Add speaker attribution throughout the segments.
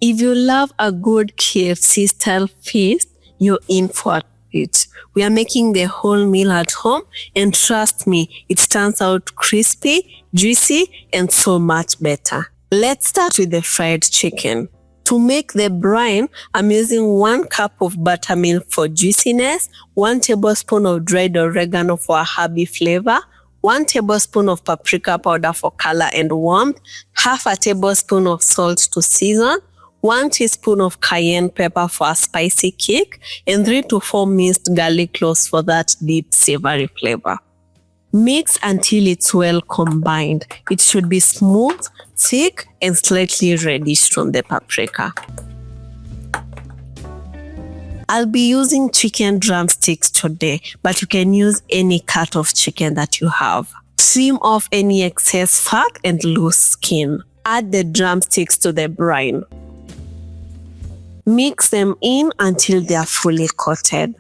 Speaker 1: If you love a good KFC-style feast, you're in for it. We are making the whole meal at home, and trust me, it turns out crispy, juicy, and so much better. Let's start with the fried chicken. To make the brine, I'm using 1 cup of buttermilk for juiciness, 1 tablespoon of dried oregano for a herby flavor, 1 tablespoon of paprika powder for color and warmth, half a tablespoon of salt to season, 1 teaspoon of cayenne pepper for a spicy kick, and 3 to 4 minced garlic cloves for that deep savory flavor. Mix until it's well combined. It should be smooth, thick, and slightly reddish from the paprika. I'll be using chicken drumsticks today, but you can use any cut of chicken that you have. Trim off any excess fat and loose skin. Add the drumsticks to the brine. Mix them in until they are fully coated.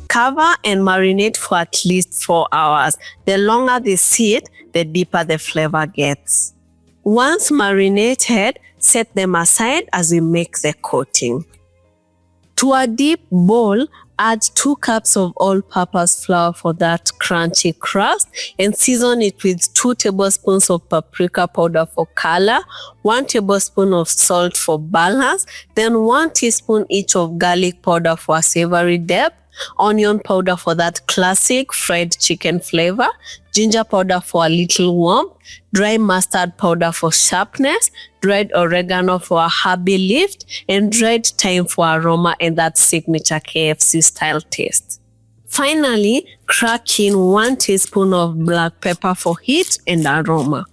Speaker 1: Cover and marinate for at least 4 hours. The longer they sit, the deeper the flavor gets. Once marinated, set them aside as we make the coating. To a deep bowl, add 2 cups of all-purpose flour for that crunchy crust and season it with 2 tablespoons of paprika powder for color, 1 tablespoon of salt for balance, then 1 teaspoon each of garlic powder for a savory depth, onion powder for that classic fried chicken flavor, ginger powder for a little warmth, dry mustard powder for sharpness, dried oregano for a herby lift, and dried thyme for aroma and that signature KFC-style taste. Finally, crack in 1 teaspoon of black pepper for heat and aroma.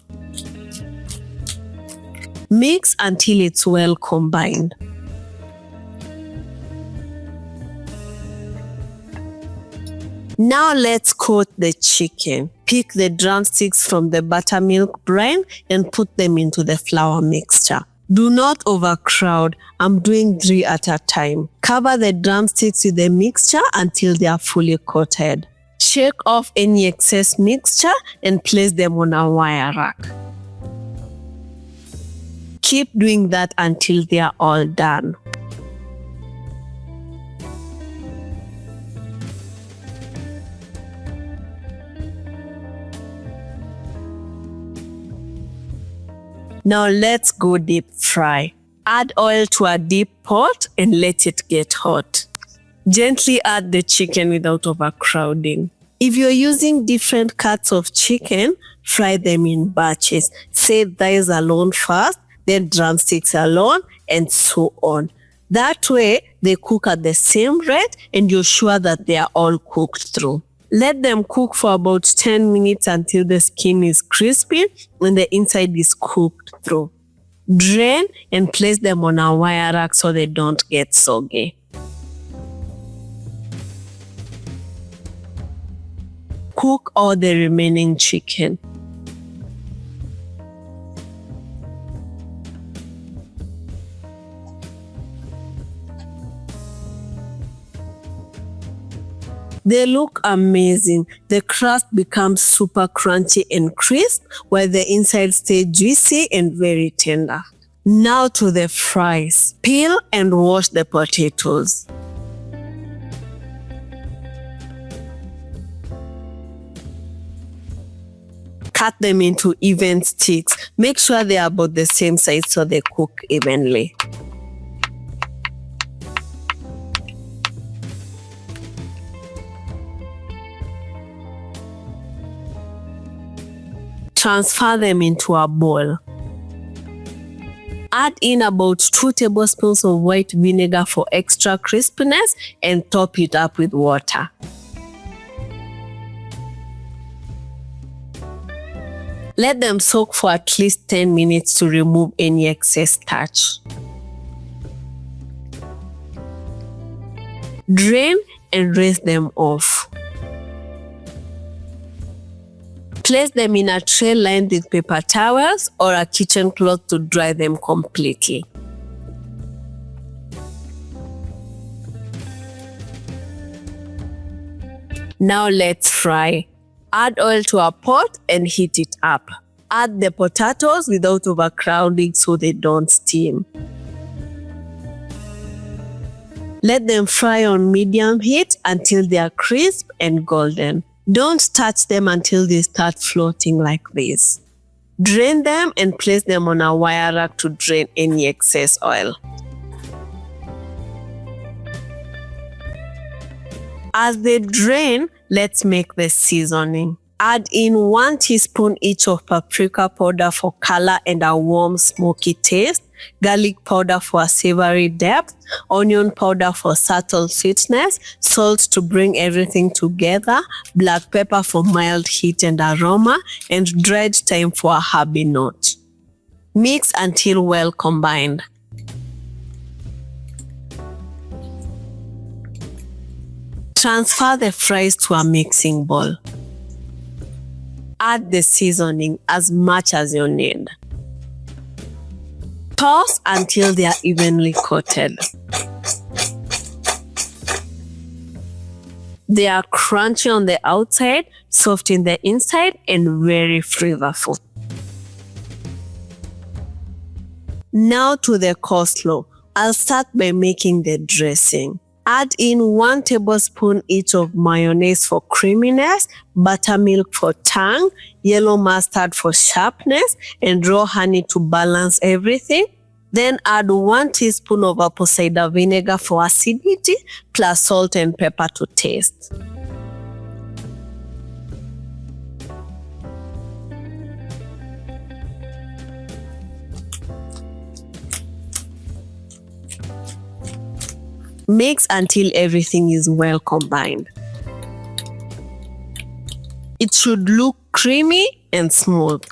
Speaker 1: Mix until it's well combined. Now let's coat the chicken. Pick the drumsticks from the buttermilk brine and put them into the flour mixture. Do not overcrowd. I'm doing 3 at a time. Cover the drumsticks with the mixture until they are fully coated. Shake off any excess mixture and place them on a wire rack. Keep doing that until they are all done. Now let's go deep fry. Add oil to a deep pot and let it get hot. Gently add the chicken without overcrowding. If you're using different cuts of chicken, fry them in batches. Say thighs alone first, then drumsticks alone, and so on. That way, they cook at the same rate and you're sure that they are all cooked through. Let them cook for about 10 minutes until the skin is crispy and the inside is cooked through. Drain and place them on a wire rack so they don't get soggy. Cook all the remaining chicken. They look amazing. The crust becomes super crunchy and crisp, while the inside stays juicy and very tender. Now to the fries. Peel and wash the potatoes. Cut them into even sticks. Make sure they are about the same size so they cook evenly. Transfer them into a bowl. Add in about 2 tablespoons of white vinegar for extra crispiness and top it up with water. Let them soak for at least 10 minutes to remove any excess starch. Drain and rinse them off. Place them in a tray lined with paper towels or a kitchen cloth to dry them completely. Now let's fry. Add oil to a pot and heat it up. Add the potatoes without overcrowding so they don't steam. Let them fry on medium heat until they are crisp and golden. Don't touch them until they start floating like this. Drain them and place them on a wire rack to drain any excess oil. As they drain, let's make the seasoning. Add in 1 teaspoon each of paprika powder for color and a warm smoky taste, garlic powder for a savory depth, onion powder for subtle sweetness, salt to bring everything together, black pepper for mild heat and aroma, and dried thyme for a herby note. Mix until well combined. Transfer the fries to a mixing bowl. Add the seasoning as much as you need. Toss until they are evenly coated. They are crunchy on the outside, soft in the inside, and very flavorful. Now to the coleslaw. I'll start by making the dressing. Add in 1 tablespoon each of mayonnaise for creaminess, buttermilk for tang, yellow mustard for sharpness, and raw honey to balance everything. Then add 1 teaspoon of apple cider vinegar for acidity, plus salt and pepper to taste. Mix until everything is well combined. It should look creamy and smooth.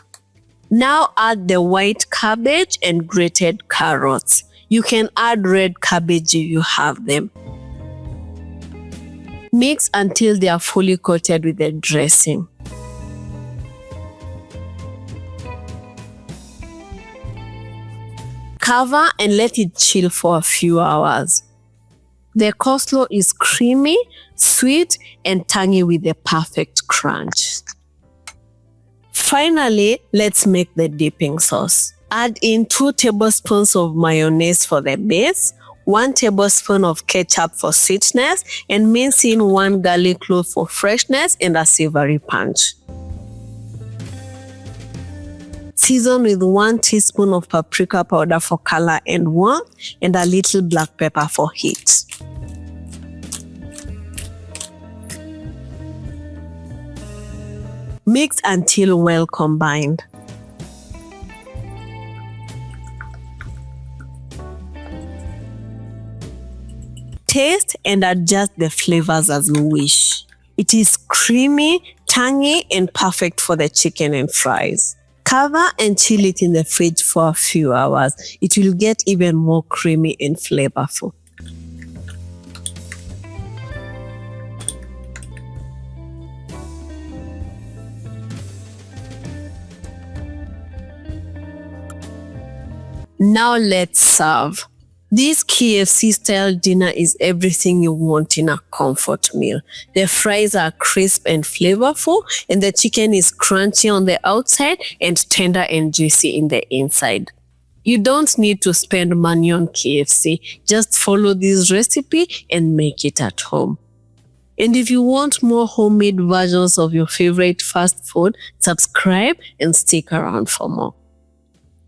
Speaker 1: Now add the white cabbage and grated carrots. You can add red cabbage if you have them. Mix until they are fully coated with the dressing. Cover and let it chill for a few hours. The coleslaw is creamy, sweet, and tangy with the perfect crunch. Finally, let's make the dipping sauce. Add in 2 tablespoons of mayonnaise for the base, 1 tablespoon of ketchup for sweetness, and mince in 1 garlic clove for freshness and a savory punch. Season with 1 teaspoon of paprika powder for color and warmth, and a little black pepper for heat. Mix until well combined. Taste and adjust the flavors as you wish. It is creamy, tangy, and perfect for the chicken and fries. Cover and chill it in the fridge for a few hours. It will get even more creamy and flavorful. Now let's serve. This KFC-style dinner is everything you want in a comfort meal. The fries are crisp and flavorful, and the chicken is crunchy on the outside and tender and juicy in the inside. You don't need to spend money on KFC. Just follow this recipe and make it at home. And if you want more homemade versions of your favorite fast food, subscribe and stick around for more.